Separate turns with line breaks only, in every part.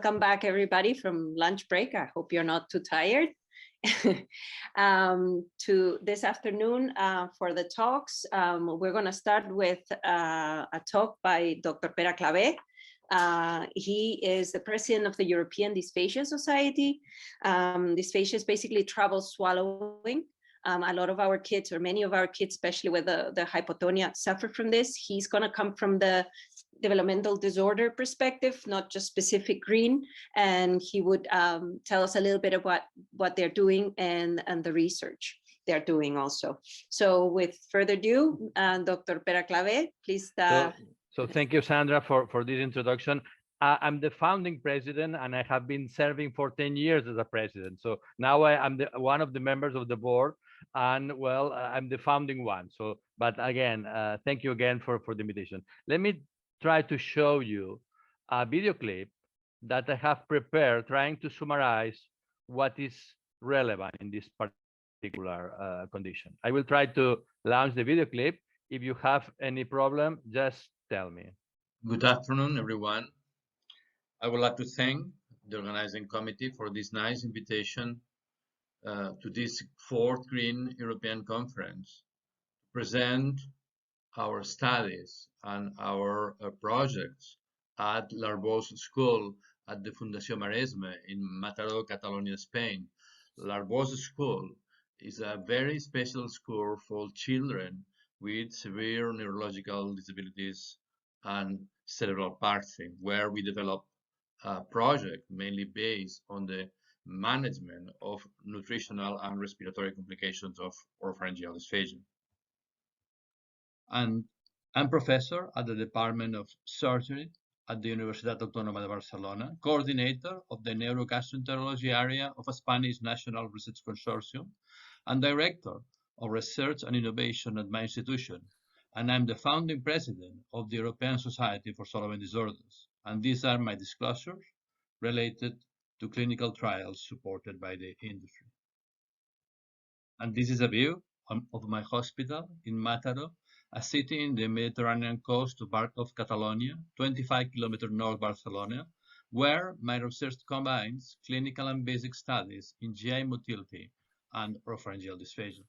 Welcome back, everybody, from lunch break. I hope you're not too tired. To this afternoon for the talks. We're going to start with a talk by Dr. Pere Clave. He is the president of the European Dysphagia Society. Dysphagia is basically trouble swallowing. A lot of our kids, or many of our kids, especially with the hypotonia, suffer from this. He's going to come from the developmental disorder perspective, not just specific GRIN, and he would tell us a little bit about what they're doing and the research they're doing also. So with further ado, Dr. Pere Clave, please.
So thank you, Sandra, for this introduction. I'm the founding president, and I have been serving for 10 years as a president. So now I'm one of the members of the board, and well, I'm the founding one. So, but again, thank you again for the invitation. Let me try to show you a video clip that I have prepared, trying to summarize what is relevant in this particular condition. I will try to launch the video clip. If you have any problem, just tell me.
Good afternoon, everyone. I would like to thank the organizing committee for this nice invitation to this 4th GRIN European Conference to present our studies and our projects at l'Arboc School at the Fundació Maresme in Mataro, Catalonia, Spain. L'Arboc School is a very special school for children with severe neurological disabilities and cerebral palsy, where we develop a project mainly based on the management of nutritional and respiratory complications of oropharyngeal dysphagia. And I'm professor at the Department of Surgery at the Universitat Autònoma de Barcelona, coordinator of the neurogastroenterology area of a Spanish National Research Consortium, and director of research and innovation at my institution. And I'm the founding president of the European Society for Swallowing Disorders. And these are my disclosures related to clinical trials supported by the industry. And this is a view of my hospital in Mataro, a city in the Mediterranean coast of Catalonia, 25 kilometers north Barcelona, where my research combines clinical and basic studies in GI motility and oropharyngeal dysphagia.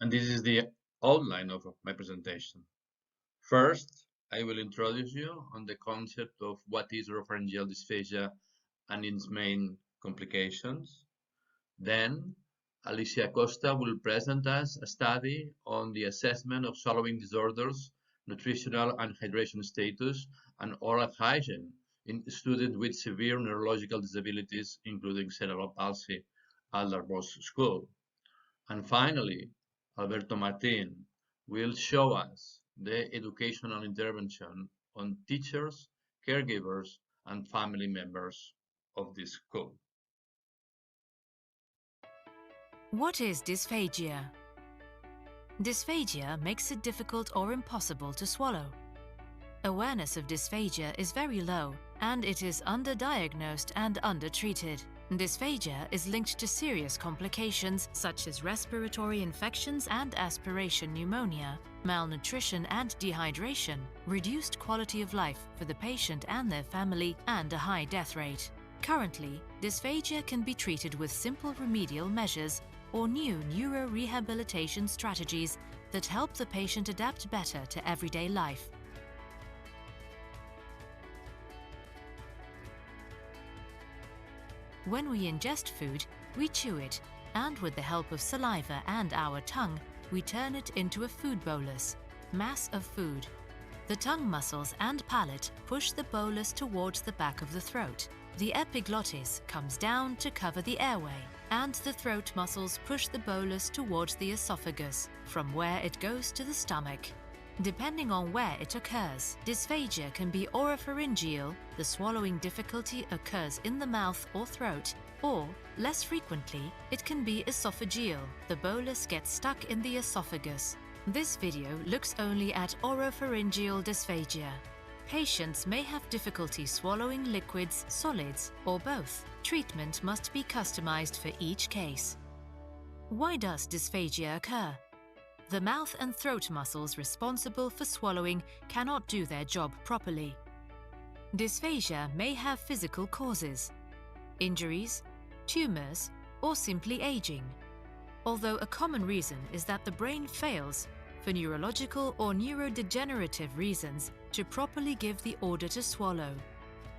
And this is the outline of my presentation. First, I will introduce you on the concept of what is oropharyngeal dysphagia and its main complications. Then, Alicia Costa will present us a study on the assessment of swallowing disorders, nutritional and hydration status, and oral hygiene in students with severe neurological disabilities, including cerebral palsy at l'Arboc School. And finally, Alberto Martin will show us the educational intervention on teachers, caregivers, and family members of this school.
What is dysphagia? Dysphagia makes it difficult or impossible to swallow. Awareness of dysphagia is very low, and it is underdiagnosed and undertreated. Dysphagia is linked to serious complications such as respiratory infections and aspiration pneumonia, malnutrition and dehydration, reduced quality of life for the patient and their family, and a high death rate. Currently, dysphagia can be treated with simple remedial measures or new neurorehabilitation strategies that help the patient adapt better to everyday life. When we ingest food, we chew it, and with the help of saliva and our tongue, we turn it into a food bolus, mass of food. The tongue muscles and palate push the bolus towards the back of the throat. The epiglottis comes down to cover the airway, and the throat muscles push the bolus towards the esophagus, from where it goes to the stomach. Depending on where it occurs, dysphagia can be oropharyngeal, the swallowing difficulty occurs in the mouth or throat, or, less frequently, it can be esophageal, the bolus gets stuck in the esophagus. This video looks only at oropharyngeal dysphagia. Patients may have difficulty swallowing liquids, solids, or both. Treatment must be customized for each case. Why does dysphagia occur? The mouth and throat muscles responsible for swallowing cannot do their job properly. Dysphagia may have physical causes, injuries, tumors, or simply aging, although a common reason is that the brain fails, for neurological or neurodegenerative reasons, to properly give the order to swallow.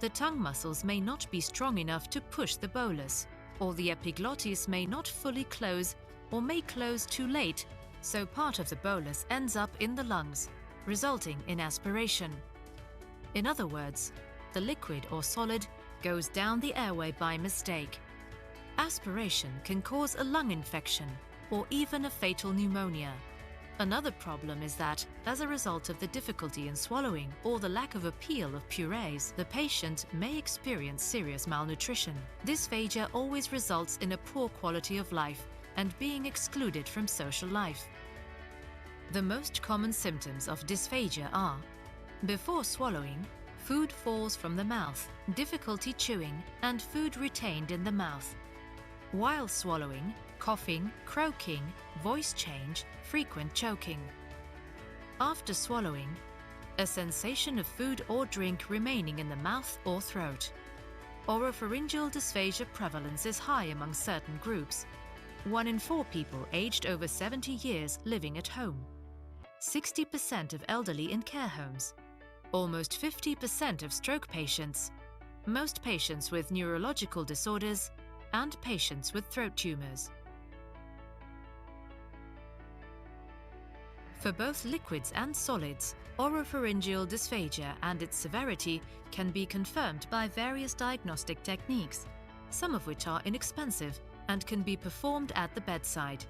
The tongue muscles may not be strong enough to push the bolus, or the epiglottis may not fully close or may close too late, so part of the bolus ends up in the lungs, resulting in aspiration. In other words, the liquid or solid goes down the airway by mistake. Aspiration can cause a lung infection or even a fatal pneumonia. Another problem is that, as a result of the difficulty in swallowing or the lack of appeal of purees, the patient may experience serious malnutrition. Dysphagia always results in a poor quality of life and being excluded from social life. The most common symptoms of dysphagia are: before swallowing, food falls from the mouth, difficulty chewing, and food retained in the mouth. While swallowing, coughing, croaking, voice change, frequent choking. After swallowing, a sensation of food or drink remaining in the mouth or throat. Oropharyngeal dysphagia prevalence is high among certain groups. 1 in 4 people aged over 70 years living at home. 60% of elderly in care homes. Almost 50% of stroke patients. Most patients with neurological disorders, and patients with throat tumors. For both liquids and solids, oropharyngeal dysphagia and its severity can be confirmed by various diagnostic techniques, some of which are inexpensive and can be performed at the bedside.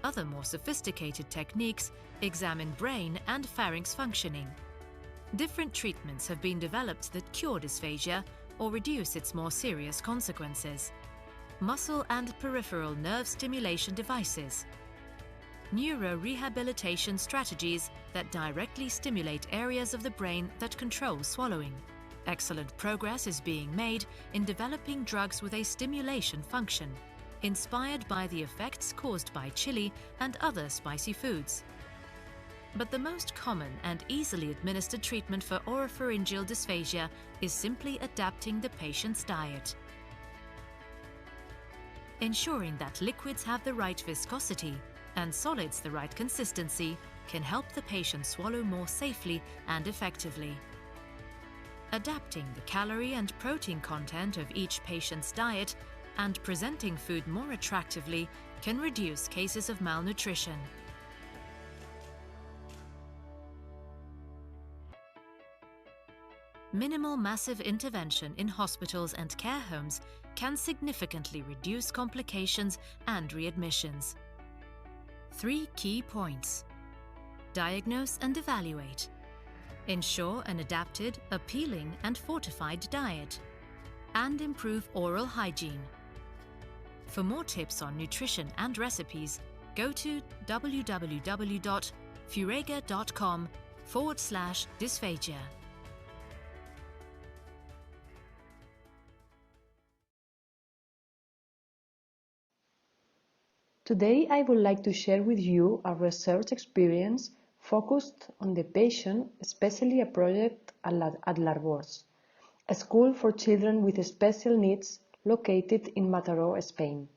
Other more sophisticated techniques examine brain and pharynx functioning. Different treatments have been developed that cure dysphagia or reduce its more serious consequences. Muscle and peripheral nerve stimulation devices. Neurorehabilitation strategies that directly stimulate areas of the brain that control swallowing. Excellent progress is being made in developing drugs with a stimulation function, inspired by the effects caused by chili and other spicy foods. But the most common and easily administered treatment for oropharyngeal dysphagia is simply adapting the patient's diet. Ensuring that liquids have the right viscosity and solids the right consistency can help the patient swallow more safely and effectively. Adapting the calorie and protein content of each patient's diet and presenting food more attractively can reduce cases of malnutrition. Minimal massive intervention in hospitals and care homes can significantly reduce complications and readmissions. 3 key points. Diagnose and evaluate. Ensure an adapted, appealing and fortified diet. And improve oral hygiene. For more tips on nutrition and recipes, go to www.furega.com/dysphagia.
Today, I would like to share with you a research experience focused on the patient, especially a project at Arboc, a school for children with special needs located in Mataro, Spain.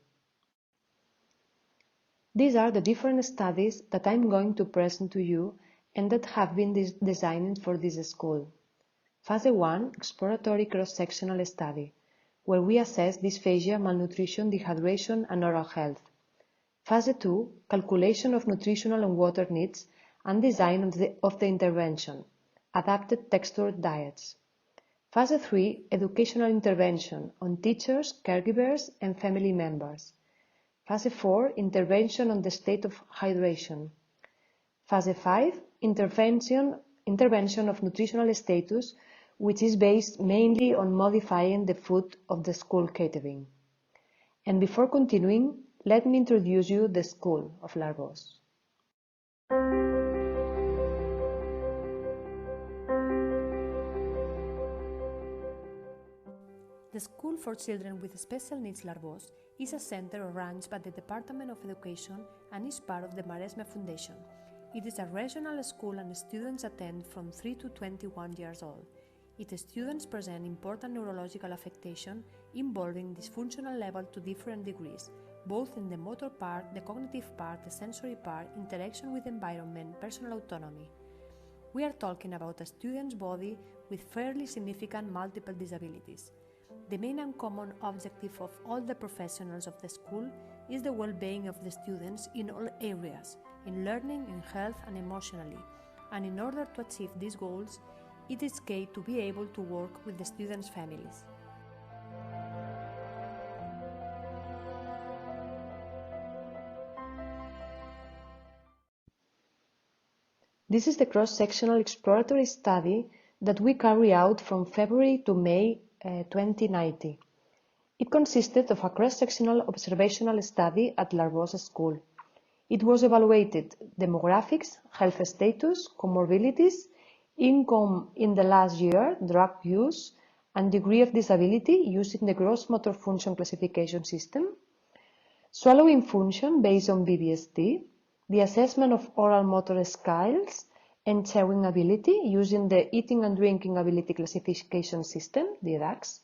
These are the different studies that I'm going to present to you and that have been designed for this school. Phase 1, exploratory cross-sectional study, where we assess dysphagia, malnutrition, dehydration and oral health. Phase 2, calculation of nutritional and water needs and design of the intervention, adapted textured diets. Phase 3, educational intervention on teachers, caregivers and family members. Phase 4, intervention on the state of hydration. Phase 5, intervention of nutritional status, which is based mainly on modifying the food of the school catering. And before continuing, let me introduce you the School of Arboc.
The School for Children with Special Needs Arboc is a center arranged by the Department of Education and is part of the Maresme Foundation. It is a regional school and students attend from 3 to 21 years old. Its students present important neurological affectation involving dysfunctional level to different degrees, both in the motor part, the cognitive part, the sensory part, interaction with environment, personal autonomy. We are talking about a student's body with fairly significant multiple disabilities. The main and common objective of all the professionals of the school is the well-being of the students in all areas, in learning, in health and emotionally. And in order to achieve these goals, it is key to be able to work with the students' families.
This is the cross-sectional exploratory study that we carry out from February to May 2019. It consisted of a cross-sectional observational study at Arboc School. It was evaluated demographics, health status, comorbidities, income in the last year, drug use, and degree of disability using the gross motor function classification system, swallowing function based on BBST, the assessment of oral motor skills and chewing ability using the eating and drinking ability classification system, the DAX,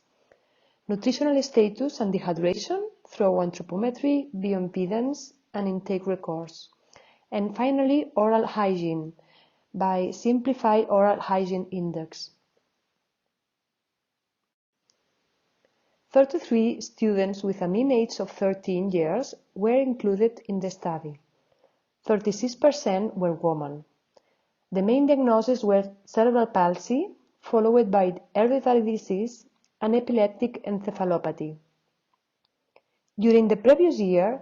nutritional status and dehydration through anthropometry, bioimpedance, and intake records, and finally oral hygiene by simplified oral hygiene index. 33 students with a mean age of 13 years were included in the study. 36% were women. The main diagnoses were cerebral palsy, followed by hereditary disease and epileptic encephalopathy. During the previous year,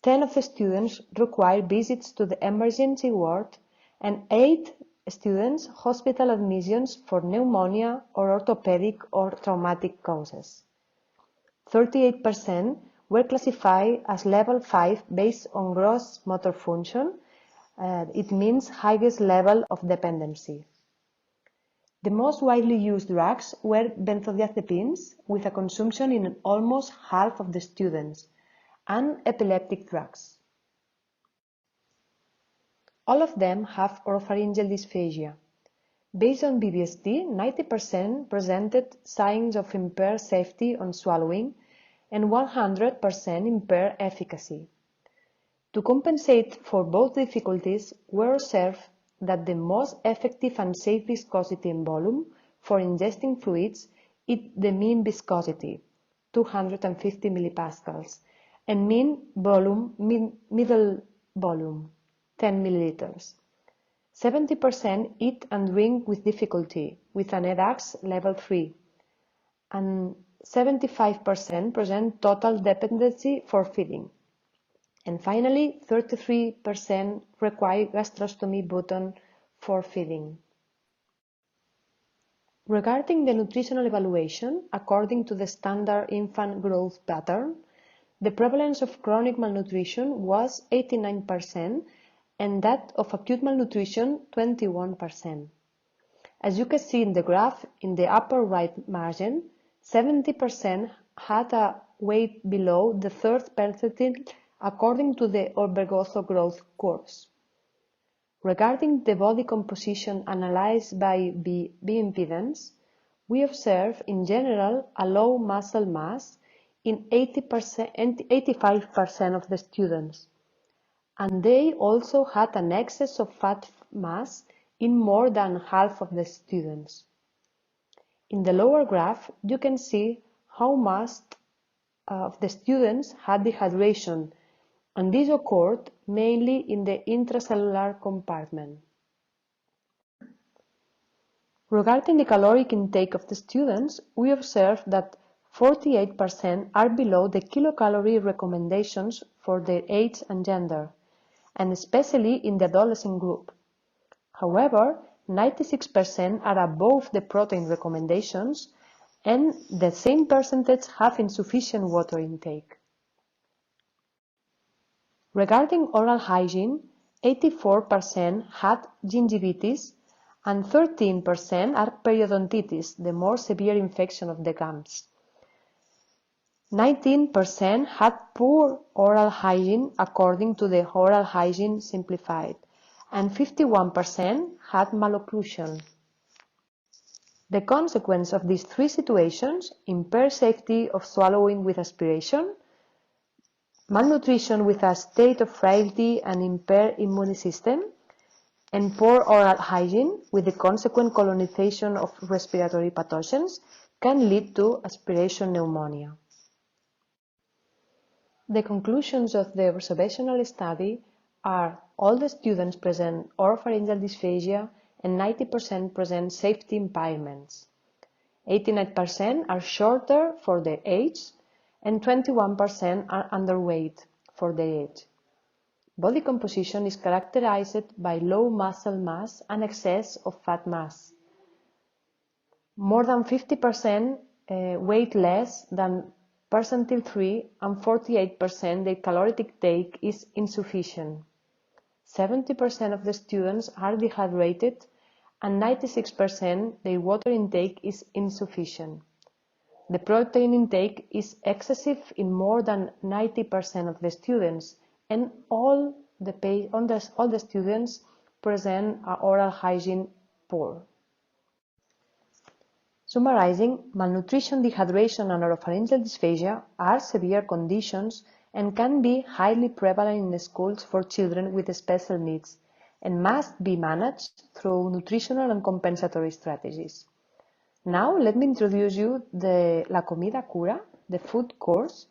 10 of the students required visits to the emergency ward and 8 students hospital admissions for pneumonia or orthopedic or traumatic causes. 38% were classified as level 5 based on gross motor function. It means highest level of dependency. The most widely used drugs were benzodiazepines, with a consumption in almost half of the students, and epileptic drugs. All of them have oropharyngeal dysphagia. Based on BBST, 90% presented signs of impaired safety on swallowing and 100% impaired efficacy. To compensate for both difficulties, we observed that the most effective and safe viscosity and volume for ingesting fluids is the mean viscosity, 250 millipascals, and mean volume, middle volume, 10 milliliters. 70% eat and drink with difficulty, with an EDAX level 3, and 75% present total dependency for feeding. And finally, 33% require gastrostomy button for feeding. Regarding the nutritional evaluation, according to the standard infant growth pattern, the prevalence of chronic malnutrition was 89% and that of acute malnutrition 21%. As you can see in the graph in the upper right margin, 70% had a weight below the third percentile according to the Orbegoso growth curves. Regarding the body composition analyzed by bioimpedance, we observe in general a low muscle mass in 85% of the students, and they also had an excess of fat mass in more than half of the students. In the lower graph, you can see how much of the students had dehydration, and this occurred mainly in the intracellular compartment. Regarding the caloric intake of the students, we observed that 48% are below the kilocalorie recommendations for their age and gender, and especially in the adolescent group. However, 96% are above the protein recommendations, and the same percentage have insufficient water intake. Regarding oral hygiene, 84% had gingivitis and 13% are periodontitis, the more severe infection of the gums. 19% had poor oral hygiene according to the oral hygiene simplified, and 51% had malocclusion. The consequence of these three situations: impaired safety of swallowing with aspiration, malnutrition with a state of frailty and impaired immune system, and poor oral hygiene with the consequent colonization of respiratory pathogens, can lead to aspiration pneumonia. The conclusions of the observational study are: all the students present oropharyngeal dysphagia and 90% present safety impairments. 89% are shorter for their age and 21% are underweight for their age. Body composition is characterized by low muscle mass and excess of fat mass. More than 50% weight less than percentile 3 and 48% their caloric intake is insufficient. 70% of the students are dehydrated and 96% their water intake is insufficient. The protein intake is excessive in more than 90% of the students, and all the students present oral hygiene poor. Summarizing, malnutrition, dehydration, and oropharyngeal dysphagia are severe conditions and can be highly prevalent in the schools for children with special needs, and must be managed through nutritional and compensatory strategies. Now, let me introduce you the La Comida Cura, the food course,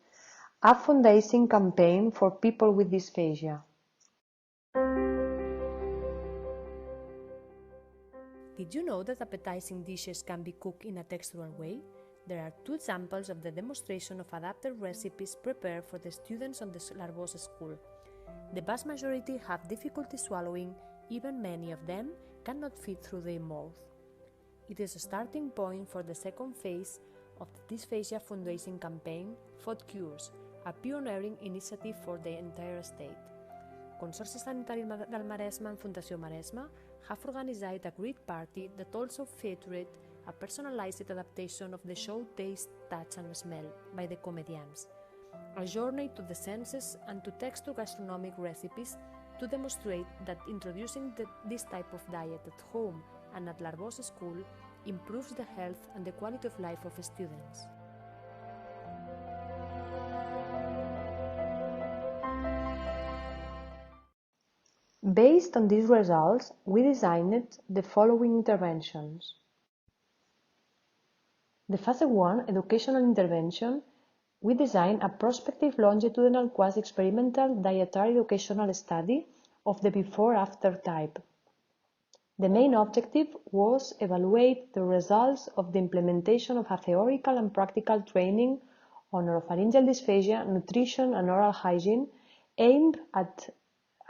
a fundraising campaign for people with dysphagia.
Did you know that appetizing dishes can be cooked in a textural way? There are two examples of the demonstration of adapted recipes prepared for the students on the Arboc school. The vast majority have difficulty swallowing, even many of them cannot fit through their mouth. It is a starting point for the second phase of the Dysphagia fundraising campaign, Food Cures, a pioneering initiative for the entire state. Consorci Sanitari del Maresme and Fundació Maresme have organized a great party that also featured a personalized adaptation of the show Taste, Touch and Smell by the comedians, a journey to the senses and to text-to gastronomic recipes to demonstrate that introducing this type of diet at home and at Arboc school improves the health and the quality of life of students.
Based on these results, we designed the following interventions. The phase 1 educational intervention, we designed a prospective longitudinal quasi-experimental dietary educational study of the before-after type. The main objective was evaluate the results of the implementation of a theoretical and practical training on oropharyngeal dysphagia, nutrition and oral hygiene aimed at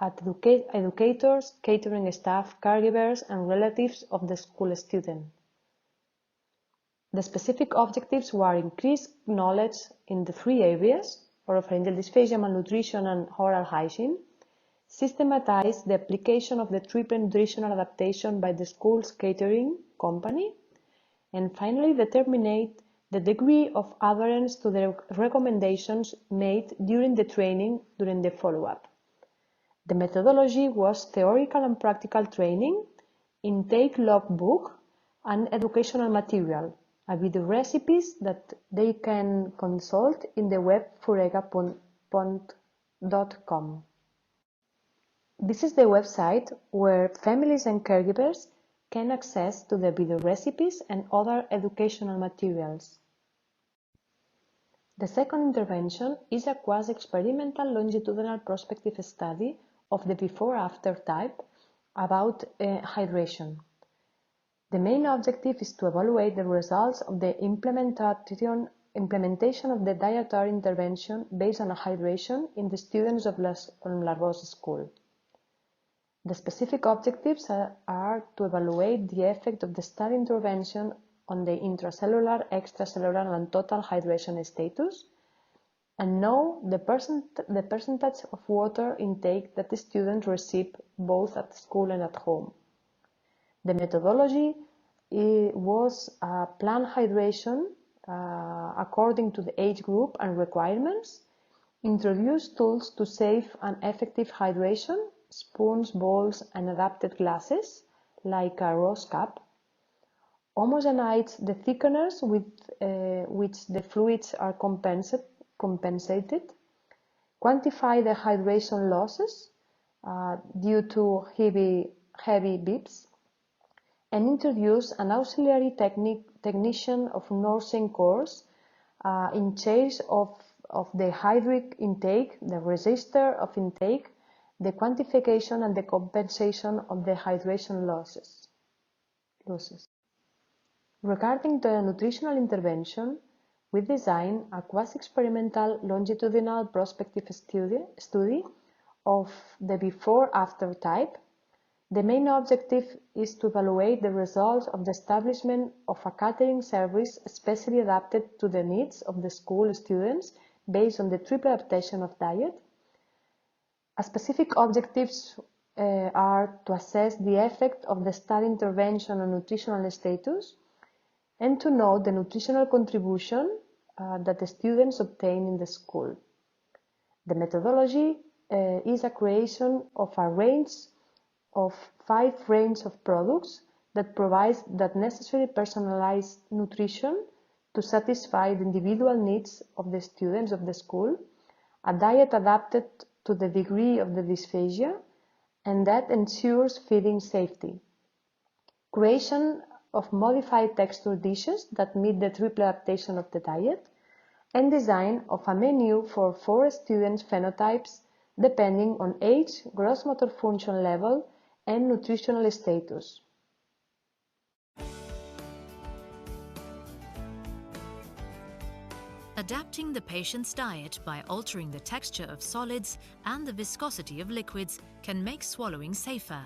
educators, catering staff, caregivers and relatives of the school student. The specific objectives were increased knowledge in the three areas, oropharyngeal dysphagia, malnutrition and oral hygiene, systematize the application of the triple nutritional adaptation by the school's catering company, and finally determine the degree of adherence to the recommendations made during the training during the follow-up. The methodology was theoretical and practical training, intake logbook, and educational material, with the recipes that they can consult in the web furega.com. This is the website where families and caregivers can access to the video recipes and other educational materials. The second intervention is a quasi-experimental longitudinal prospective study of the before-after type about hydration. The main objective is to evaluate the results of the implementation of the dietary intervention based on hydration in the students of Arboc school. The specific objectives are to evaluate the effect of the study intervention on the intracellular, extracellular and total hydration status, and know the percentage of water intake that the students receive both at school and at home. The methodology was planned hydration according to the age group and requirements, introduce tools to safe and effective hydration, spoons, bowls and adapted glasses like a rose cup, Homogenize the thickeners with which the fluids are compensated. Quantify the hydration losses due to heavy beeps, and introduce an auxiliary technician of nursing course in charge of the hydric intake, the register of intake, the quantification and the compensation of the hydration losses. Regarding the nutritional intervention, we designed a quasi-experimental longitudinal prospective study of the before-after type. The main objective is to evaluate the results of the establishment of a catering service specially adapted to the needs of the school students based on the triple adaptation of diet. Specific objectives are to assess the effect of the study intervention on nutritional status and to note the nutritional contribution that the students obtain in the school. The methodology is a creation of a range of 5 ranges of products that provides that necessary personalized nutrition to satisfy the individual needs of the students of the school, a diet adapted to the degree of the dysphagia, and that ensures feeding safety. Creation of modified texture dishes that meet the triple adaptation of the diet, and design of a menu for 4 students' phenotypes depending on age, gross motor function level, and nutritional status.
Adapting the patient's diet by altering the texture of solids and the viscosity of liquids can make swallowing safer,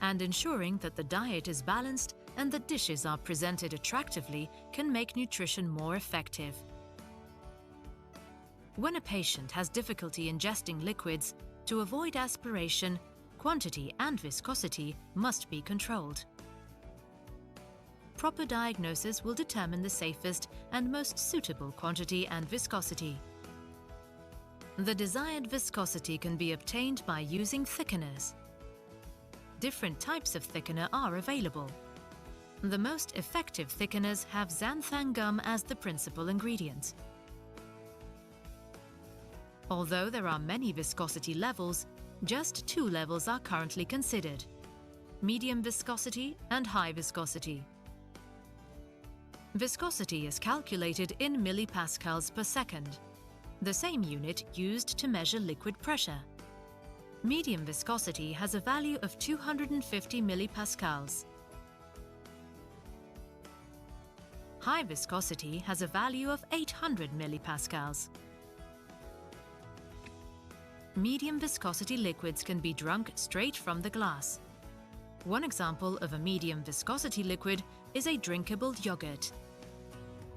and ensuring that the diet is balanced and the dishes are presented attractively can make nutrition more effective. When a patient has difficulty ingesting liquids, to avoid aspiration, quantity and viscosity must be controlled. Proper diagnosis will determine the safest and most suitable quantity and viscosity. The desired viscosity can be obtained by using thickeners. Different types of thickener are available. The most effective thickeners have xanthan gum as the principal ingredient. Although there are many viscosity levels, just 2 levels are currently considered: medium viscosity and high viscosity. Viscosity is calculated in millipascals per second, the same unit used to measure liquid pressure. Medium viscosity has a value of 250 millipascals. High viscosity has a value of 800 millipascals. Medium viscosity liquids can be drunk straight from the glass. One example of a medium viscosity liquid is a drinkable yogurt.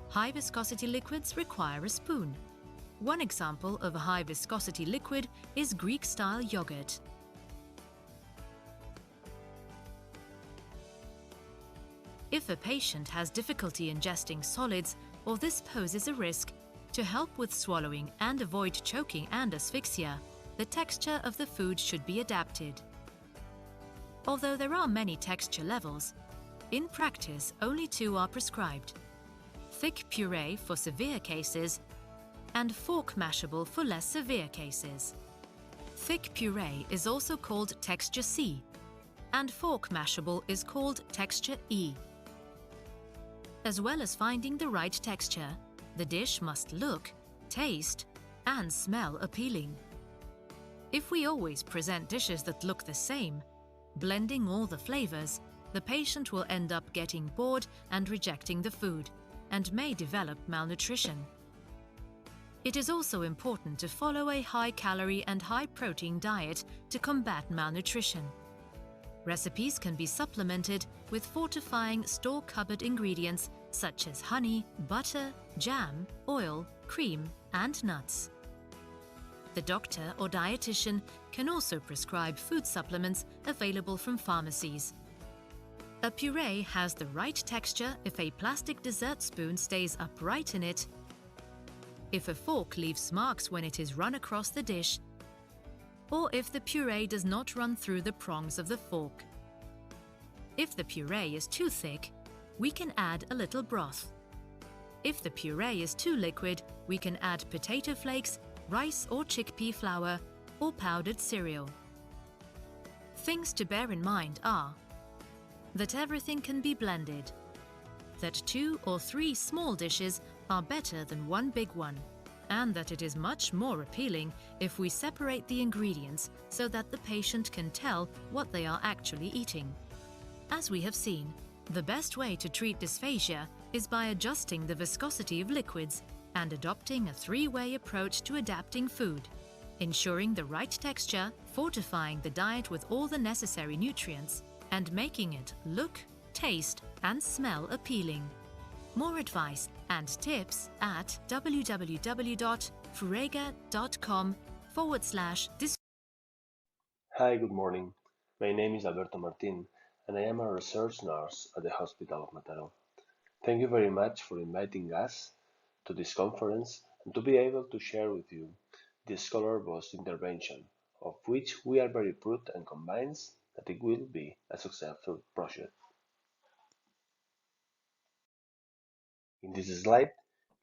High viscosity liquids require a spoon. One example of a high viscosity liquid is Greek-style yogurt. If a patient has difficulty ingesting solids or this poses a risk, to help with swallowing and avoid choking and asphyxia, the texture of the food should be adapted. Although there are many texture levels, in practice only 2 are prescribed: thick puree for severe cases and fork mashable for less severe cases. Thick puree is also called texture C, and fork mashable is called texture E. As well as finding the right texture, the dish must look, taste, and smell appealing. If we always present dishes that look the same, blending all the flavors, the patient will end up getting bored and rejecting the food, and may develop malnutrition. It is also important to follow a high-calorie and high-protein diet to combat malnutrition. Recipes can be supplemented with fortifying store-cupboard ingredients such as honey, butter, jam, oil, cream, and nuts. The doctor or dietitian can also prescribe food supplements available from pharmacies. A puree has the right texture if a plastic dessert spoon stays upright in it, if a fork leaves marks when it is run across the dish, or if the puree does not run through the prongs of the fork. If the puree is too thick, we can add a little broth. If the puree is too liquid, we can add potato flakes, rice or chickpea flour, or powdered cereal. Things to bear in mind are that everything can be blended, that 2 or 3 small dishes are better than one big one, and that it is much more appealing if we separate the ingredients so that the patient can tell what they are actually eating. As we have seen, the best way to treat dysphagia is by adjusting the viscosity of liquids and adopting a 3-way approach to adapting food, ensuring the right texture, fortifying the diet with all the necessary nutrients, and making it look, taste, and smell appealing. More advice and tips at www.furega.com/.
Hi, good morning. My name is Alberto Martin, and I am a research nurse at the Hospital of Mataro. Thank you very much for inviting us to this conference and to be able to share with you the scholar-based intervention, of which we are very proud and convinced that it will be a successful project. In this slide,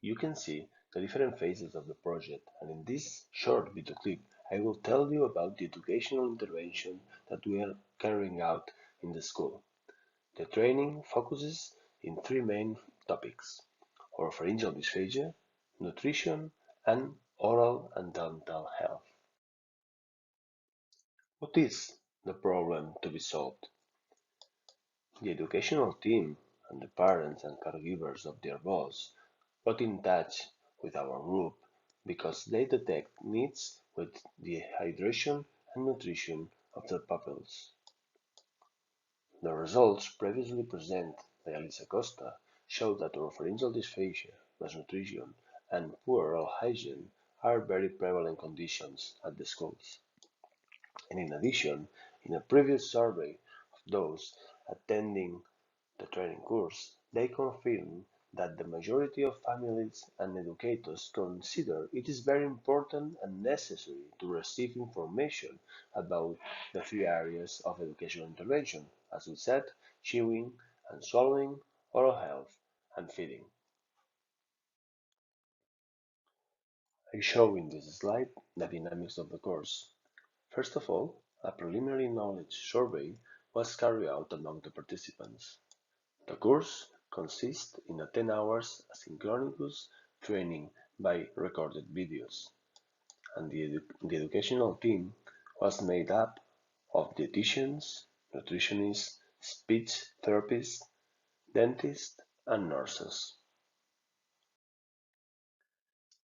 you can see the different phases of the project, and in this short video clip, I will tell you about the educational intervention that we are carrying out in the school. The training focuses in 3 main topics: oropharyngeal dysphagia, nutrition, and oral and dental health. What is the problem to be solved? The educational team and the parents and caregivers of their boys got in touch with our group because they detect needs with the hydration and nutrition of their pupils. The results previously presented by Alisa Costa show that oropharyngeal dysphagia, malnutrition, and poor oral hygiene are very prevalent conditions at the schools. And in addition, in a previous survey of those attending the training course, they confirmed that the majority of families and educators consider it is very important and necessary to receive information about the 3 areas of educational intervention, as we said, chewing and swallowing, oral health, and feeding. I show in this slide the dynamics of the course. First of all, a preliminary knowledge survey was carried out among the participants. The course consists in a 10 hours asynchronous training by recorded videos, and the educational team was made up of dietitians, nutritionists, speech therapists, dentists, and nurses.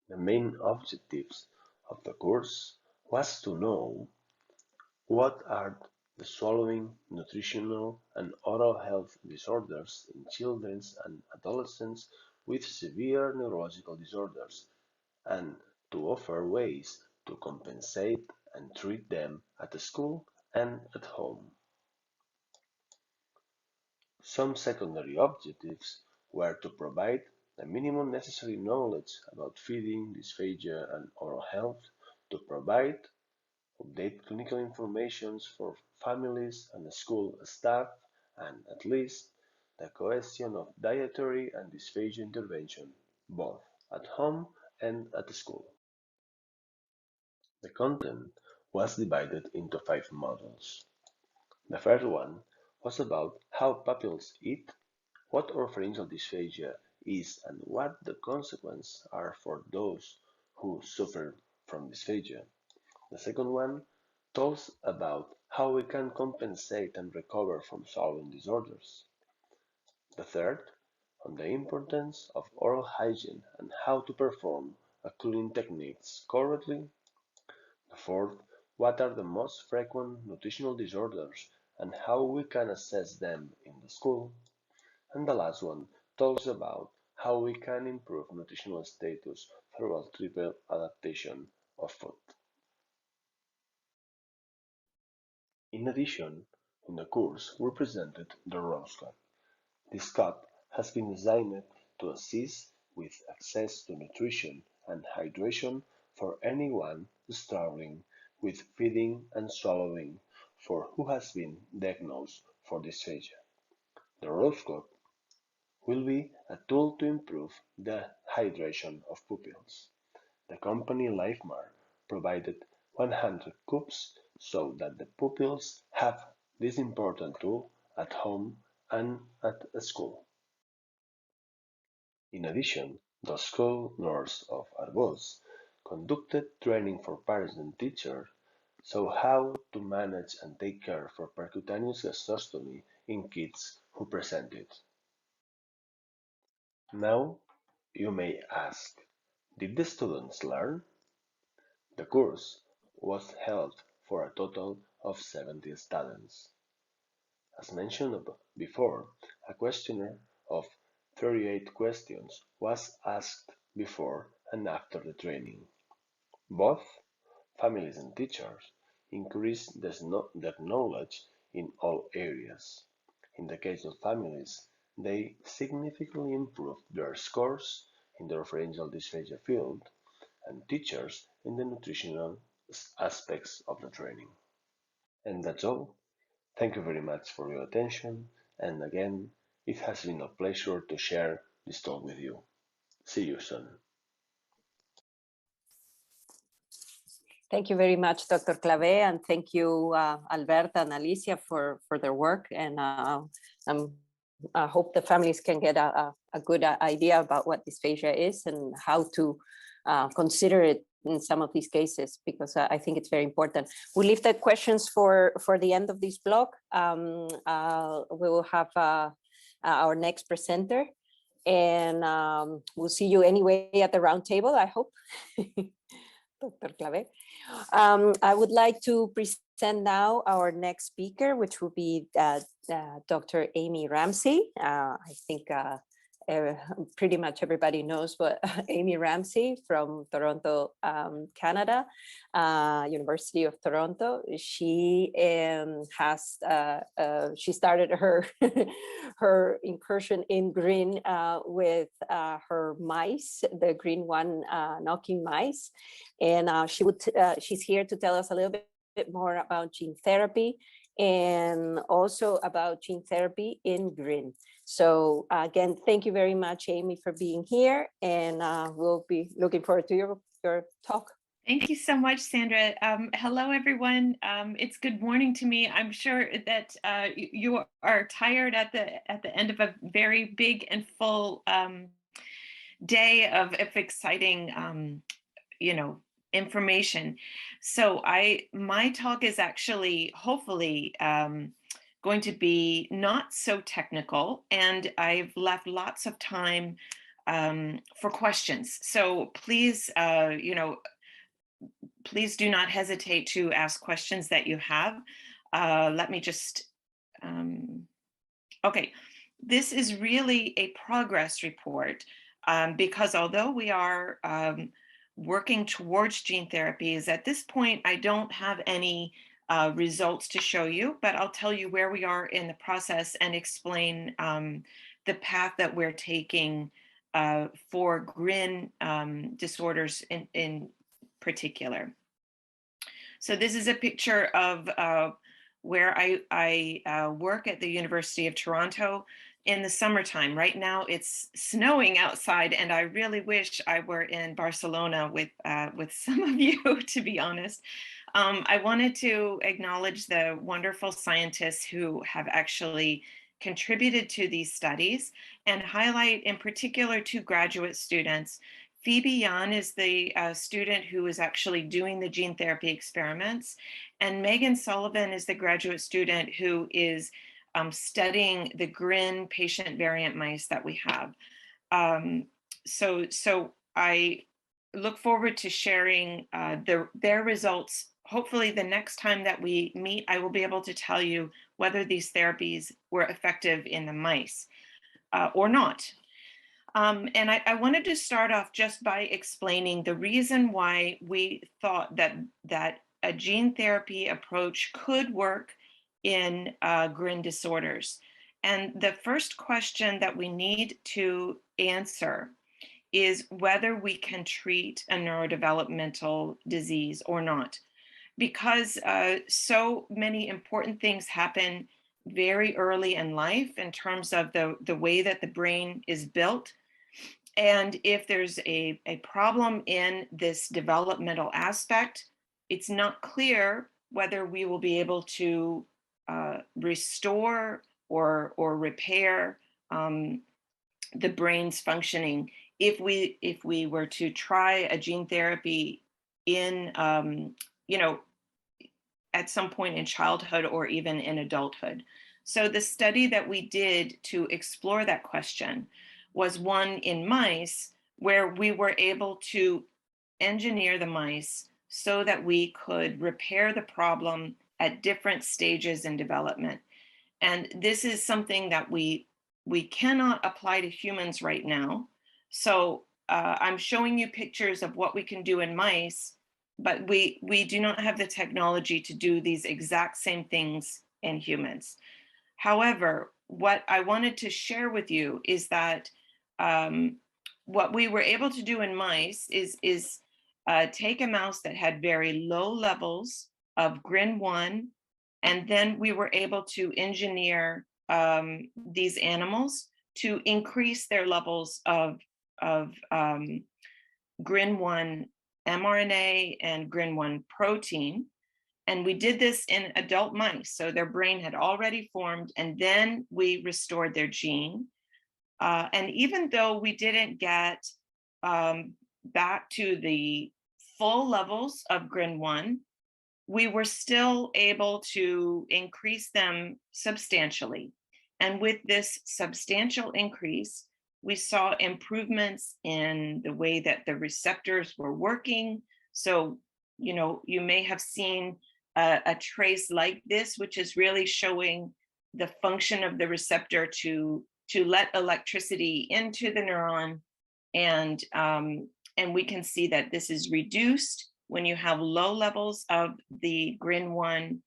The main objectives of the course was to know what are the swallowing, nutritional, and oral health disorders in children and adolescents with severe neurological disorders, and to offer ways to compensate and treat them at school and at home. Some secondary objectives were to provide the minimum necessary knowledge about feeding, dysphagia, and oral health, to provide update clinical information for families and school staff, and at least the cohesion of dietary and dysphagia intervention, both at home and at school. The content was divided into 5 modules. The first one was about how pupils eat, what oropharyngeal dysphagia is, and what the consequences are for those who suffer from dysphagia. The second one talks about how we can compensate and recover from swallowing disorders. The third, on the importance of oral hygiene and how to perform a cleaning techniques correctly. The fourth, what are the most frequent nutritional disorders and how we can assess them in the school. And the last one talks about how we can improve nutritional status through a triple adaptation of food. In addition, in the course we presented the Rose Cup. This cup has been designed to assist with access to nutrition and hydration for anyone struggling with feeding and swallowing for who has been diagnosed for dysphagia. The Rose Cup will be a tool to improve the hydration of pupils. The company LifeMar provided 100 cups so that the pupils have this important tool at home and at school. In addition, the school nurse of Arboc conducted training for parents and teachers so how to manage and take care for percutaneous gastrostomy in kids who presented. Now, you may ask, did the students learn? The course was held for a total of 70 students. As mentioned before, a questionnaire of 38 questions was asked before and after the training. Both families and teachers increased their knowledge in all areas. In the case of families, they significantly improved their scores in the referential dysphagia field, and teachers in the nutritional aspects of the training. And that's all. Thank you very much for your attention, and again, it has been a pleasure to share this talk with you. See you soon.
Thank you very much, Dr. Clave, and thank you, Alberta and Alicia, for their work. And I hope the families can get a good idea about what dysphagia is and how to consider it in some of these cases, because I think it's very important. We leave the questions for the end of this block. We will have our next presenter, and we'll see you anyway at the round table, I hope. Dr. Clave. I would like to present now our next speaker, which will be Dr. Amy Ramsey. I think pretty much everybody knows what Amy Ramsey from Toronto, Canada, University of Toronto. She she started her her incursion in GRIN with her mice, the GRIN 1 knocking mice, and she's here to tell us a little bit more about gene therapy and also about gene therapy in GRIN. So again, thank you very much, Amy, for being here, and we'll be looking forward to your talk.
Thank you so much, Sandra. Hello, everyone. It's good morning to me. I'm sure that you are tired at the end of a very big and full day of exciting, information. So my talk is actually, hopefully, going to be not so technical, and I've left lots of time for questions. So please, please do not hesitate to ask questions that you have. Let me just, okay. This is really a progress report because although we are working towards gene therapies, at this point, I don't have any results to show you, but I'll tell you where we are in the process and explain the path that we're taking for GRIN disorders in particular. So this is a picture of where I work at the University of Toronto in the summertime. Right now it's snowing outside, and I really wish I were in Barcelona with some of you, to be honest. I wanted to acknowledge the wonderful scientists who have actually contributed to these studies and highlight in particular two graduate students. Phoebe Yan is the student who is actually doing the gene therapy experiments, and Megan Sullivan is the graduate student who is studying the GRIN patient variant mice that we have. So I look forward to sharing their results. Hopefully the next time that we meet, I will be able to tell you whether these therapies were effective in the mice or not. And I wanted to start off just by explaining the reason why we thought that a gene therapy approach could work in GRIN disorders. And the first question that we need to answer is whether we can treat a neurodevelopmental disease or not. Because so many important things happen very early in life in terms of the way that the brain is built. And if there's a problem in this developmental aspect, it's not clear whether we will be able to restore or repair the brain's functioning if we were to try a gene therapy in at some point in childhood or even in adulthood. So the study that we did to explore that question was one in mice where we were able to engineer the mice so that we could repair the problem at different stages in development. And this is something that we cannot apply to humans right now. So I'm showing you pictures of what we can do in mice, but we do not have the technology to do these exact same things in humans. However, what I wanted to share with you is that what we were able to do in mice is take a mouse that had very low levels of GRIN1, and then we were able to engineer these animals to increase their levels of GRIN1 mRNA and GRIN1 protein. And we did this in adult mice. So their brain had already formed, and then we restored their gene. And even though we didn't get back to the full levels of GRIN1, we were still able to increase them substantially. And with this substantial increase, we saw improvements in the way that the receptors were working. So, you may have seen a trace like this, which is really showing the function of the receptor to let electricity into the neuron. And we can see that this is reduced when you have low levels of the GRIN1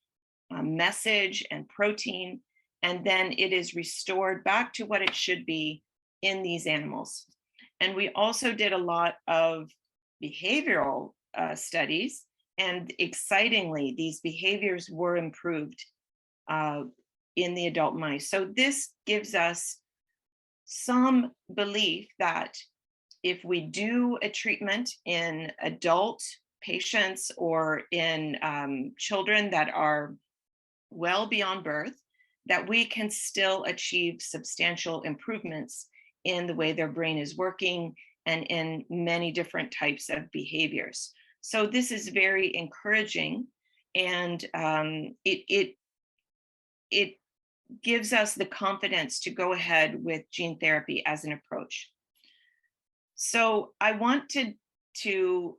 message and protein, and then it is restored back to what it should be in these animals. And we also did a lot of behavioral studies, and excitingly, these behaviors were improved in the adult mice. So this gives us some belief that if we do a treatment in adult patients or in children that are well beyond birth, that we can still achieve substantial improvements in the way their brain is working and in many different types of behaviors. So this is very encouraging, and it gives us the confidence to go ahead with gene therapy as an approach. So I wanted to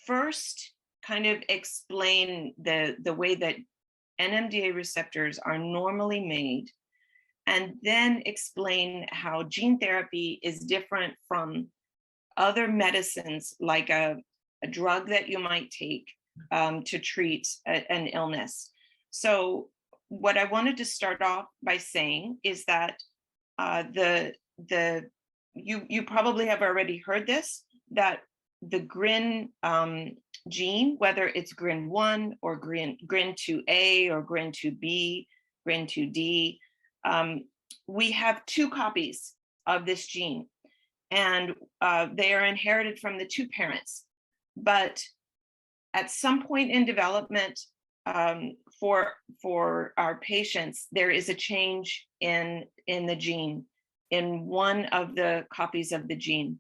first kind of explain the way that NMDA receptors are normally made, and then explain how gene therapy is different from other medicines, like a drug that you might take to treat an illness. So what I wanted to start off by saying is that you probably have already heard this, that the GRIN gene, whether it's GRIN1 or GRIN2A or GRIN2B, GRIN2D, we have two copies of this gene, and they are inherited from the two parents. But at some point in development, for our patients, there is a change in the gene, in one of the copies of the gene.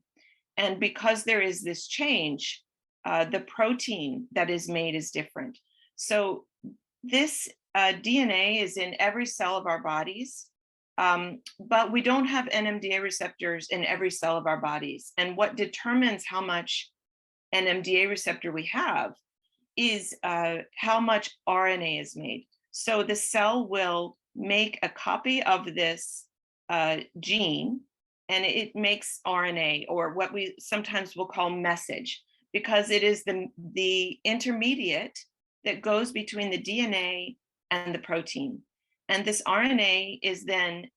And because there is this change, the protein that is made is different. So this DNA is in every cell of our bodies, but we don't have NMDA receptors in every cell of our bodies. And what determines how much NMDA receptor we have is how much RNA is made. So the cell will make a copy of this gene, and it makes RNA, or what we sometimes will call message, because it is the intermediate that goes between the DNA and the protein. And this RNA is then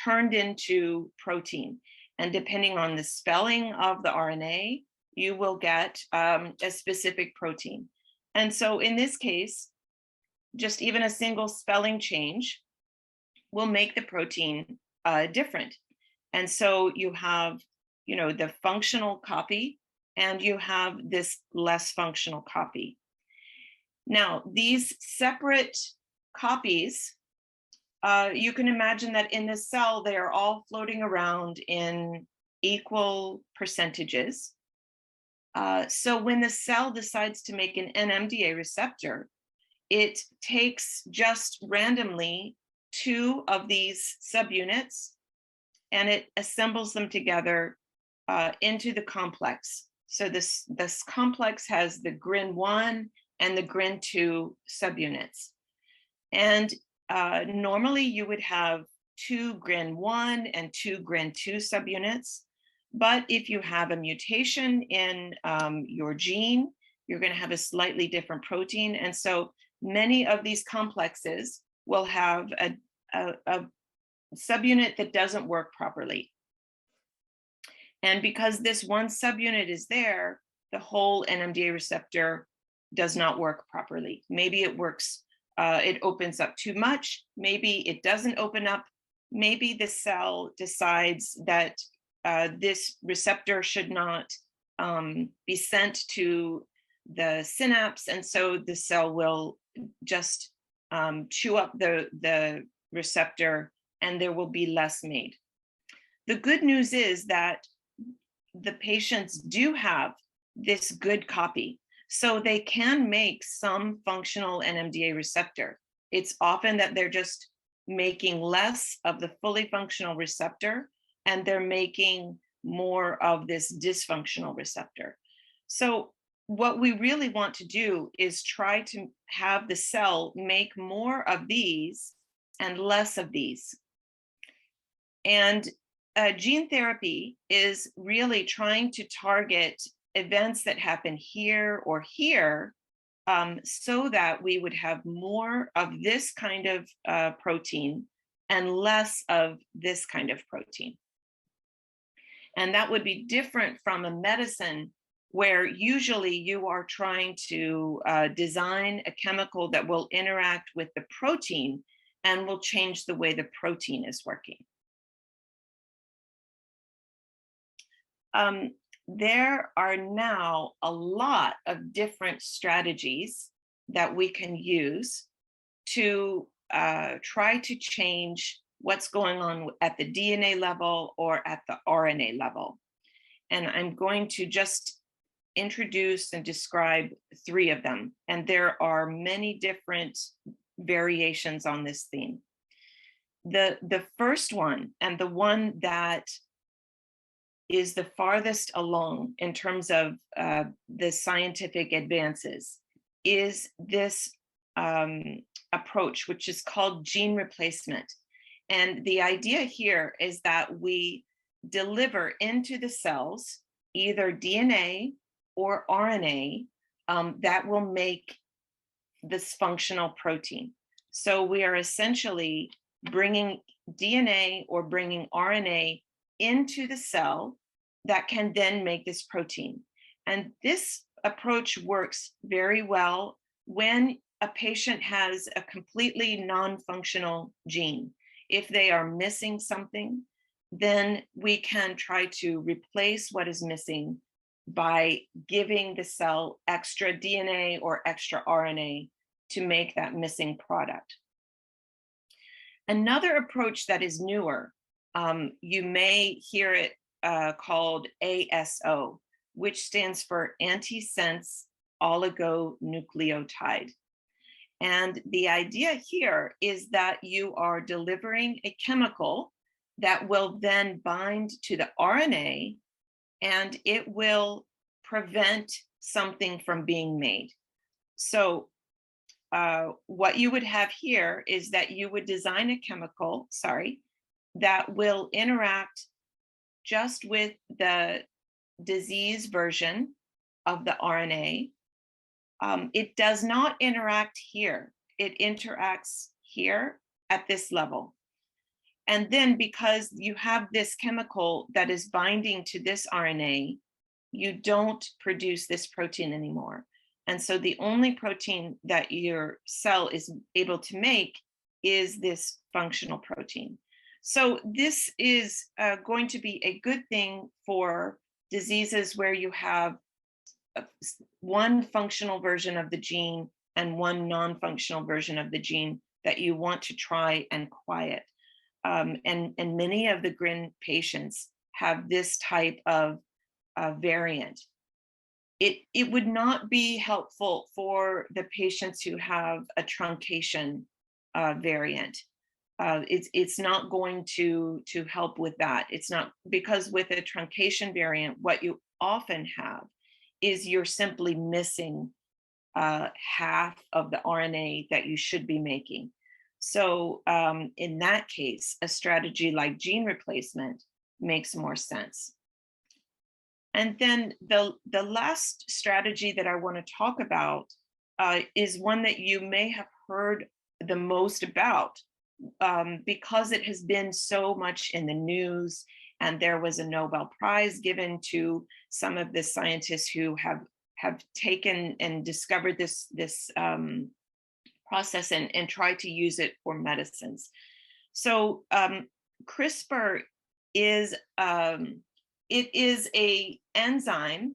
turned into protein. And depending on the spelling of the RNA, you will get a specific protein. And so in this case, just even a single spelling change will make the protein different. And so you have, the functional copy, and you have this less functional copy. Now, these separate copies, you can imagine that in the cell, they are all floating around in equal percentages. So when the cell decides to make an NMDA receptor, it takes just randomly 2 of these subunits and it assembles them together into the complex. So this complex has the GRIN1 and the GRIN2 subunits. And normally you would have 2 GRIN1 and 2 GRIN2 subunits. But if you have a mutation in your gene, you're going to have a slightly different protein. And so many of these complexes will have a subunit that doesn't work properly. And because this one subunit is there, the whole NMDA receptor does not work properly. Maybe it works, it opens up too much. Maybe it doesn't open up. Maybe the cell decides that this receptor should not be sent to the synapse. And so the cell will just chew up the receptor and there will be less made. The good news is that the patients do have this good copy. So they can make some functional NMDA receptor. It's often that they're just making less of the fully functional receptor and they're making more of this dysfunctional receptor. So what we really want to do is try to have the cell make more of these and less of these. And gene therapy is really trying to target events that happen here or here so that we would have more of this kind of protein and less of this kind of protein. And that would be different from a medicine where usually you are trying to design a chemical that will interact with the protein and will change the way the protein is working. There are now a lot of different strategies that we can use to try to change what's going on at the DNA level or at the RNA level. And I'm going to just introduce and describe 3 of them. And there are many different variations on this theme. The first one, and the one that is the farthest along in terms of the scientific advances, is this approach, which is called gene replacement. And the idea here is that we deliver into the cells either DNA or RNA that will make this functional protein. So we are essentially bringing DNA or bringing RNA into the cell that can then make this protein. And this approach works very well when a patient has a completely non-functional gene. If they are missing something, then we can try to replace what is missing by giving the cell extra DNA or extra RNA to make that missing product. Another approach that is newer, you may hear it called ASO, which stands for antisense oligonucleotide. And the idea here is that you are delivering a chemical that will then bind to the RNA and it will prevent something from being made. So what you would have here is that you would design a chemical, that will interact just with the disease version of the RNA. It does not interact here. It interacts here at this level. And then because you have this chemical that is binding to this RNA, you don't produce this protein anymore. And so the only protein that your cell is able to make is this functional protein. So this is going to be a good thing for diseases where you have one functional version of the gene and one non-functional version of the gene that you want to try and quiet. And many of the GRIN patients have this type of variant. It would not be helpful for the patients who have a truncation variant. It's not going to help with that. It's not, because with a truncation variant, what you often have is you're simply missing half of the RNA that you should be making. So in that case, a strategy like gene replacement makes more sense. And then the last strategy that I want to talk about is one that you may have heard the most about because it has been so much in the news, and there was a Nobel Prize given to some of the scientists who have taken and discovered this process and tried to use it for medicines. So CRISPR is it is a enzyme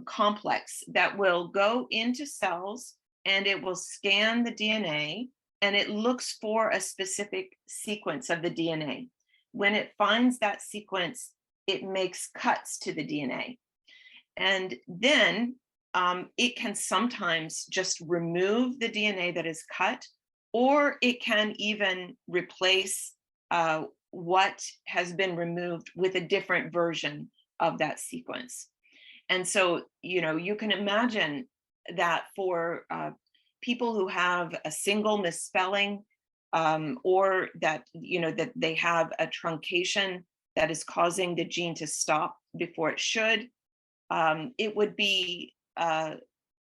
complex that will go into cells, and it will scan the DNA, and it looks for a specific sequence of the DNA. When it finds that sequence, it makes cuts to the DNA. And then it can sometimes just remove the DNA that is cut, or it can even replace what has been removed with a different version of that sequence. And so, you can imagine that for people who have a single misspelling, or that, that they have a truncation that is causing the gene to stop before it should, it would be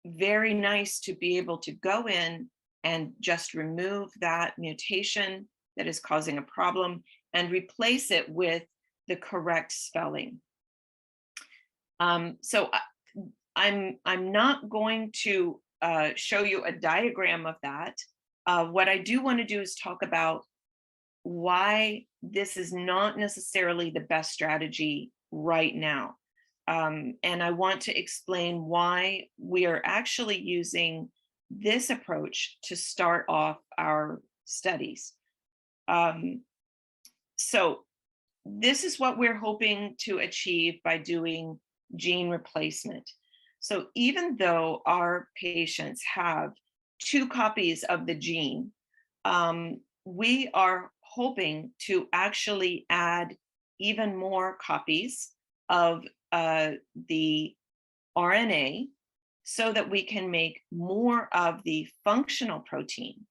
very nice to be able to go in and just remove that mutation that is causing a problem and replace it with the correct spelling. So I'm not going to show you a diagram of that. What I do want to do is talk about why this is not necessarily the best strategy right now. And I want to explain why we are actually using this approach to start off our studies. So this is what we're hoping to achieve by doing gene replacement. So even though our patients have 2 copies of the gene, we are hoping to actually add even more copies of the RNA so that we can make more of the functional protein.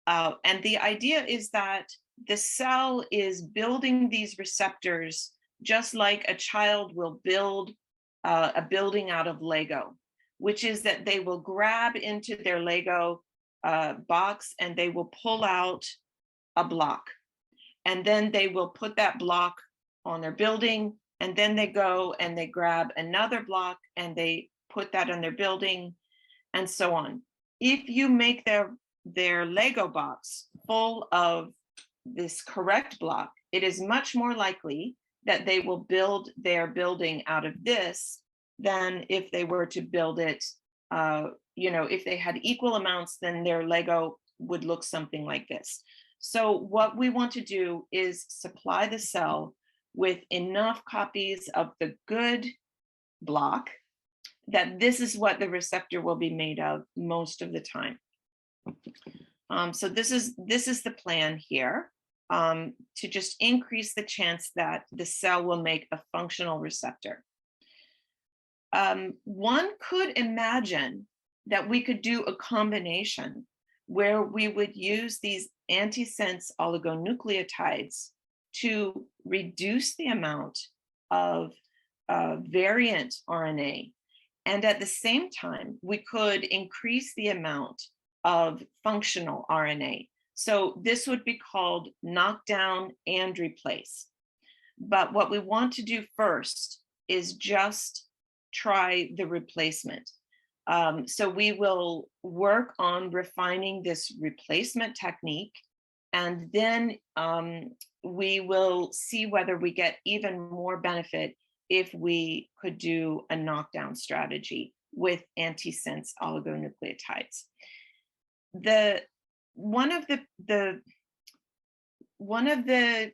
And the idea is that the cell is building these receptors just like a child will build a building out of Lego, which is that they will grab into their Lego box and they will pull out a block. And then they will put that block on their building, and then they go and they grab another block and they put that on their building, and so on. If you make their Lego box full of this correct block, it is much more likely that they will build their building out of this than if they were to build it, if they had equal amounts, then their Lego would look something like this. So what we want to do is supply the cell with enough copies of the good block that this is what the receptor will be made of most of the time. So this is the plan here, to just increase the chance that the cell will make a functional receptor. One could imagine that we could do a combination where we would use these antisense oligonucleotides to reduce the amount of variant RNA. And at the same time, we could increase the amount of functional RNA. So this would be called knockdown and replace. But what we want to do first is just try the replacement. So we will work on refining this replacement technique, and then we will see whether we get even more benefit if we could do a knockdown strategy with antisense oligonucleotides. One of the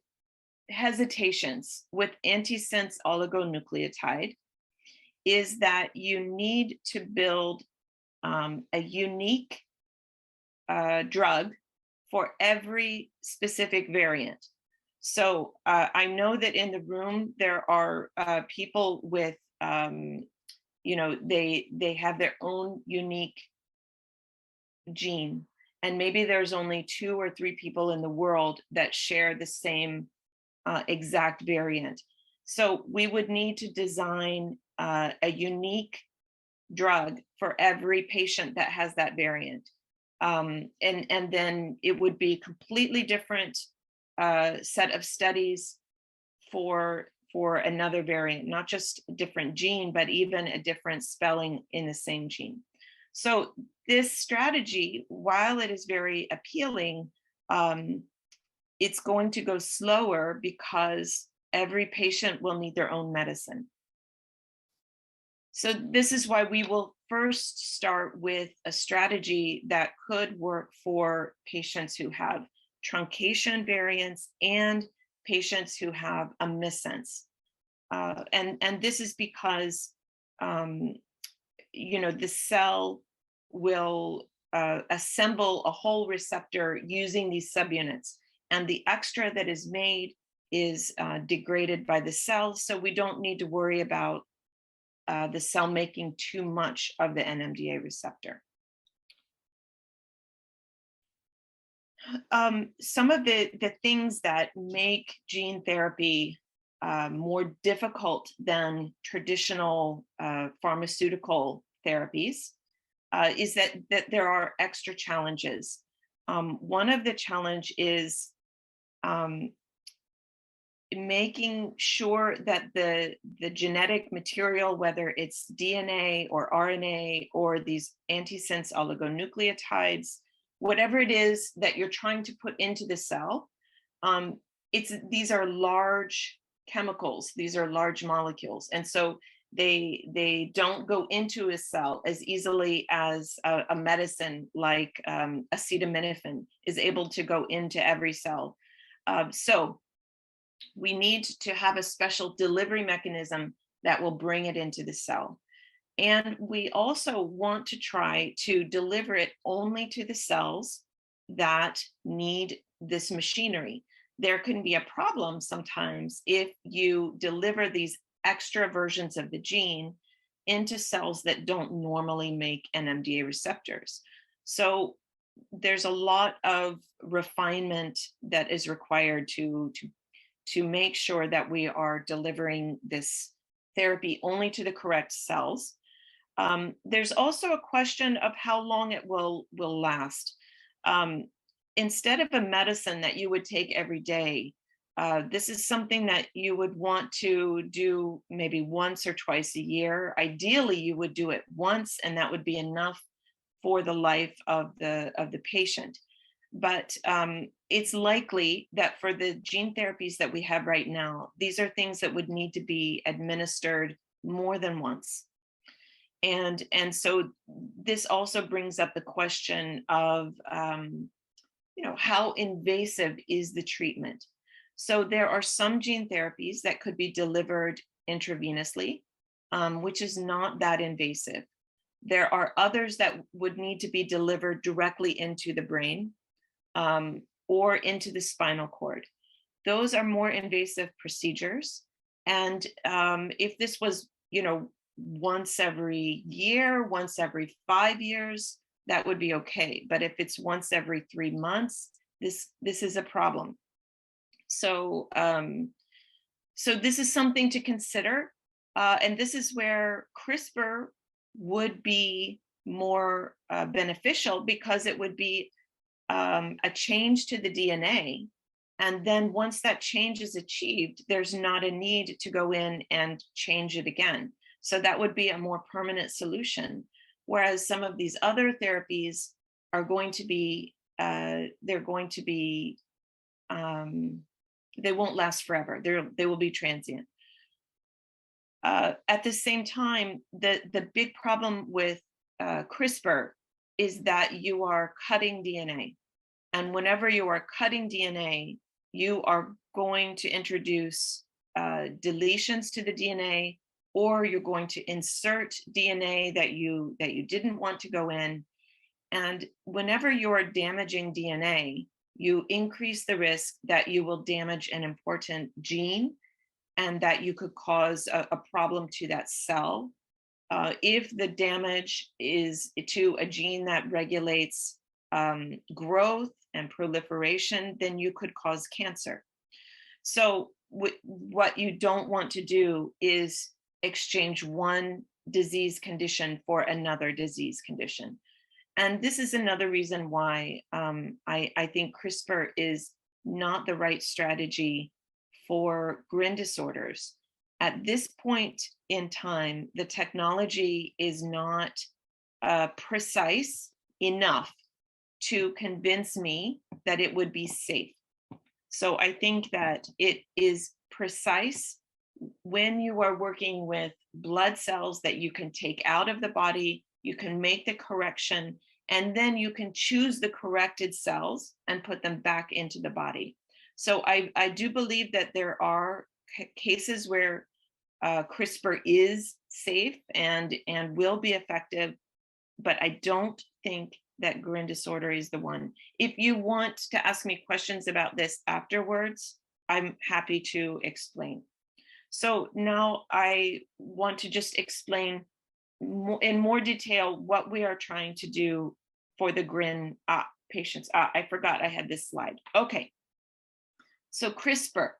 hesitations with antisense oligonucleotide is that you need to build a unique drug for every specific variant. So I know that in the room there are people with, they have their own unique gene, and maybe there's only 2 or 3 people in the world that share the same exact variant. So we would need to design a unique drug for every patient that has that variant. And then it would be a completely different set of studies for another variant, not just a different gene, but even a different spelling in the same gene. So this strategy, while it is very appealing, it's going to go slower because every patient will need their own medicine. So this is why we will first start with a strategy that could work for patients who have truncation variants and patients who have a missense. And this is because, the cell will assemble a whole receptor using these subunits, and the extra that is made is degraded by the cell, so we don't need to worry about the cell making too much of the NMDA receptor. Some of the things that make gene therapy more difficult than traditional pharmaceutical therapies is that there are extra challenges. One of the challenge is making sure that the genetic material, whether it's DNA or RNA or these antisense oligonucleotides, whatever it is that you're trying to put into the cell, these are large chemicals, these are large molecules, and so they don't go into a cell as easily as a medicine like acetaminophen is able to go into every cell. So we need to have a special delivery mechanism that will bring it into the cell. And we also want to try to deliver it only to the cells that need this machinery. There can be a problem sometimes if you deliver these extra versions of the gene into cells that don't normally make NMDA receptors. So there's a lot of refinement that is required to make sure that we are delivering this therapy only to the correct cells. There's also a question of how long it will last. Instead of a medicine that you would take every day, this is something that you would want to do maybe once or twice a year. Ideally, you would do it once, and that would be enough for the life of the patient. But it's likely that for the gene therapies that we have right now, these are things that would need to be administered more than once. And so this also brings up the question of, how invasive is the treatment? So there are some gene therapies that could be delivered intravenously, which is not that invasive. There are others that would need to be delivered directly into the brain or into the spinal cord. Those are more invasive procedures. And if this was, once every year, once every 5 years, that would be okay. But if it's once every 3 months, this is a problem. So, so this is something to consider. And this is where CRISPR would be more beneficial, because it would be a change to the DNA. And then once that change is achieved, there's not a need to go in and change it again. So that would be a more permanent solution. whereas some of these other therapies are going to be, they won't last forever. They will be transient. At the same time, the big problem with CRISPR is that you are cutting DNA. And whenever you are cutting DNA, you are going to introduce deletions to the DNA, or you're going to insert DNA that you didn't want to go in. And whenever you're damaging DNA, you increase the risk that you will damage an important gene and that you could cause a problem to that cell. If the damage is to a gene that regulates growth and proliferation, then you could cause cancer. So what you don't want to do is exchange one disease condition for another disease condition. And this is another reason why I think CRISPR is not the right strategy for GRIN disorders. At this point in time, the technology is not precise enough to convince me that it would be safe. So I think that it is precise when you are working with blood cells that you can take out of the body, you can make the correction, and then you can choose the corrected cells and put them back into the body. So I do believe that there are cases where CRISPR is safe and will be effective, but I don't think that GRIN disorder is the one. If you want to ask me questions about this afterwards, I'm happy to explain. So now I want to just explain in more detail what we are trying to do for the GRIN patients. I forgot I had this slide. Okay. So CRISPR,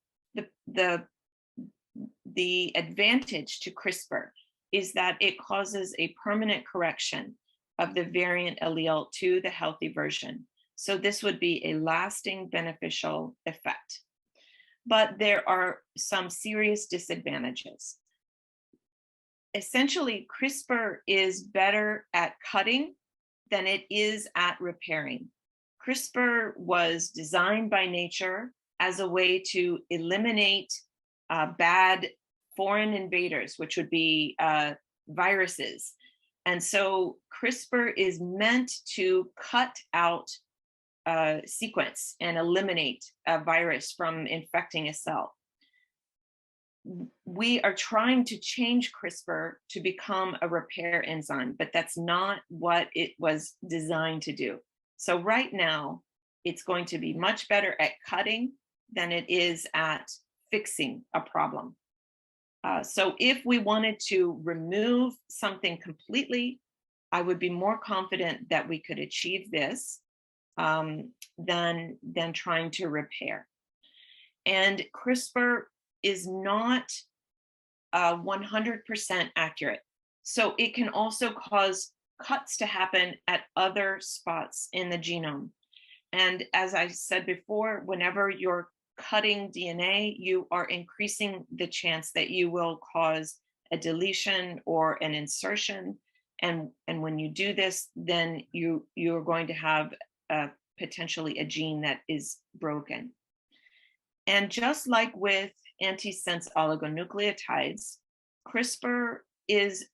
the advantage to CRISPR is that it causes a permanent correction of the variant allele to the healthy version. So this would be a lasting beneficial effect. But there are some serious disadvantages. Essentially, CRISPR is better at cutting than it is at repairing. CRISPR was designed by nature as a way to eliminate bad foreign invaders, which would be viruses. And so CRISPR is meant to cut out sequence and eliminate a virus from infecting a cell. We are trying to change CRISPR to become a repair enzyme, but that's not what it was designed to do. So right now, it's going to be much better at cutting than it is at fixing a problem. So if we wanted to remove something completely, I would be more confident that we could achieve this than trying to repair. And CRISPR is not 100% accurate. So it can also cause cuts to happen at other spots in the genome. And as I said before, whenever you're cutting DNA, you are increasing the chance that you will cause a deletion or an insertion. And when you do this, then you're going to have potentially a gene that is broken. And just like with antisense oligonucleotides, CRISPR is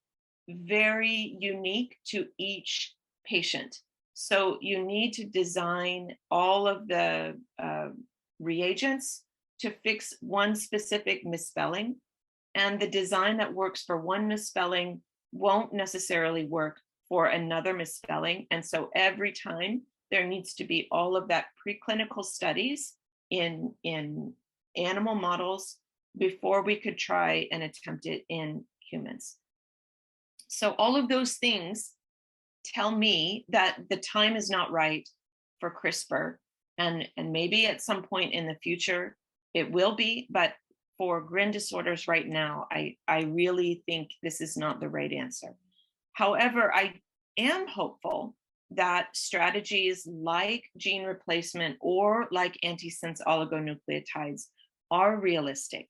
very unique to each patient. So you need to design all of the reagents to fix one specific misspelling. And the design that works for one misspelling won't necessarily work for another misspelling. And so every time there needs to be all of that preclinical studies in animal models before we could try and attempt it in humans. So all of those things tell me that the time is not right for CRISPR, and maybe at some point in the future it will be, but for GRIN disorders right now, I really think this is not the right answer. However, I am hopeful that strategies like gene replacement or like antisense oligonucleotides are realistic.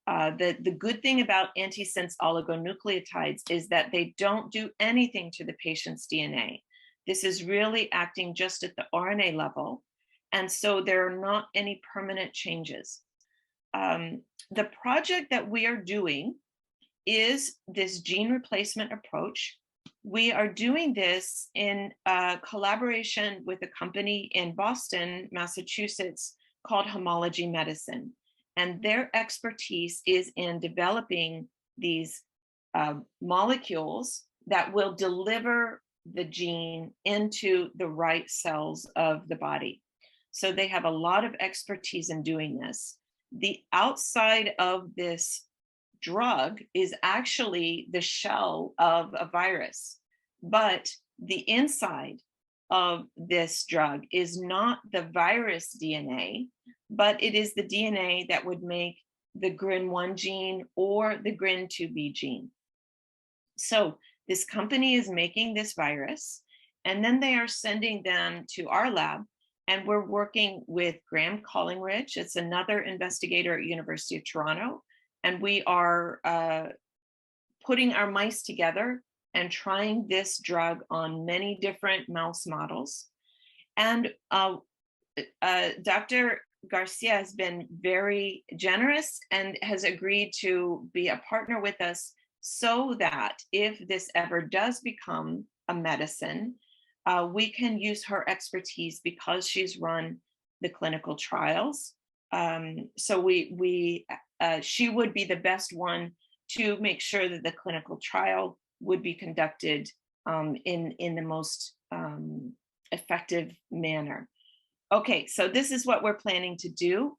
The good thing about antisense oligonucleotides is that they don't do anything to the patient's DNA. This is really acting just at the RNA level. And so there are not any permanent changes. The project that we are doing is this gene replacement approach. We are doing this in collaboration with a company in Boston, Massachusetts, called Homology Medicine. And their expertise is in developing these molecules that will deliver the gene into the right cells of the body. So they have a lot of expertise in doing this. The outside of this drug is actually the shell of a virus, but the inside of this drug is not the virus DNA, but it is the DNA that would make the GRIN1 gene or the GRIN2B gene. So this company is making this virus, and then they are sending them to our lab, and we're working with Graham Collingridge. It's another investigator at University of Toronto, and we are putting our mice together and trying this drug on many different mouse models. And Dr. Garcia has been very generous and has agreed to be a partner with us so that if this ever does become a medicine, we can use her expertise because she's run the clinical trials. So she would be the best one to make sure that the clinical trial would be conducted in the most effective manner. Okay, so this is what we're planning to do.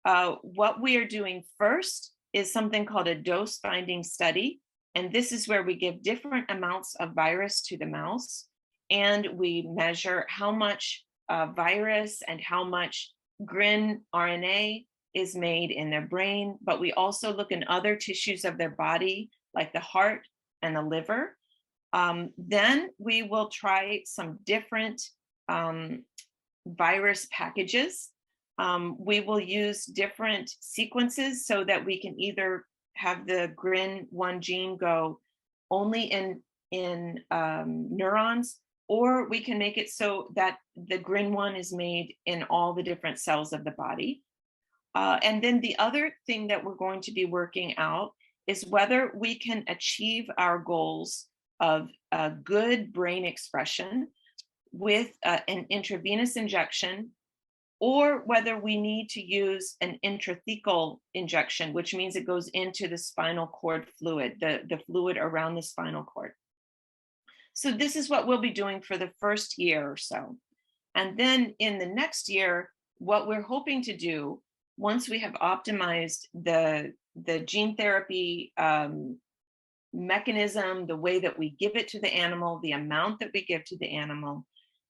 What we are doing first is something called a dose finding study. And this is where we give different amounts of virus to the mouse, and we measure how much virus and how much GRIN RNA is made in their brain, but we also look in other tissues of their body, like the heart and the liver. Then we will try some different virus packages. We will use different sequences so that we can either have the GRIN1 gene go only in neurons, or we can make it so that the GRIN1 is made in all the different cells of the body. And then the other thing that we're going to be working out is whether we can achieve our goals of good brain expression with an intravenous injection, or whether we need to use an intrathecal injection, which means it goes into the spinal cord fluid, the fluid around the spinal cord. So this is what we'll be doing for the first year or so. And then in the next year, what we're hoping to do, once we have optimized the gene therapy mechanism, the way that we give it to the animal, the amount that we give to the animal,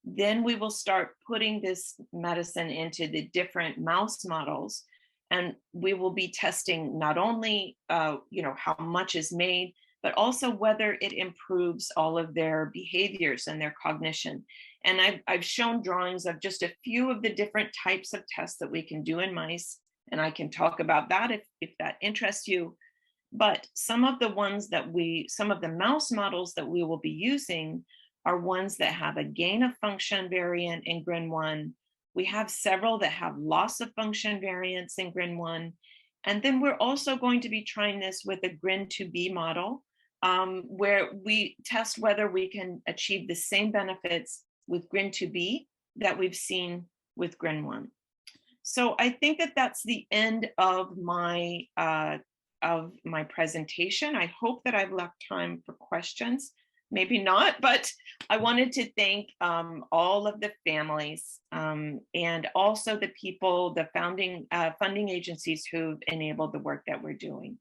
then we will start putting this medicine into the different mouse models, and we will be testing not only how much is made, but also whether it improves all of their behaviors and their cognition. And I've shown drawings of just a few of the different types of tests that we can do in mice, and I can talk about that if that interests you. But some of the mouse models that we will be using are ones that have a gain of function variant in GRIN1. We have several that have loss of function variants in GRIN1. And then we're also going to be trying this with a GRIN2B model, where we test whether we can achieve the same benefits with GRIN2B that we've seen with GRIN1. So I think that that's the end of my presentation. I hope that I've left time for questions. Maybe not, but I wanted to thank all of the families and also the people, the funding agencies who've enabled the work that we're doing.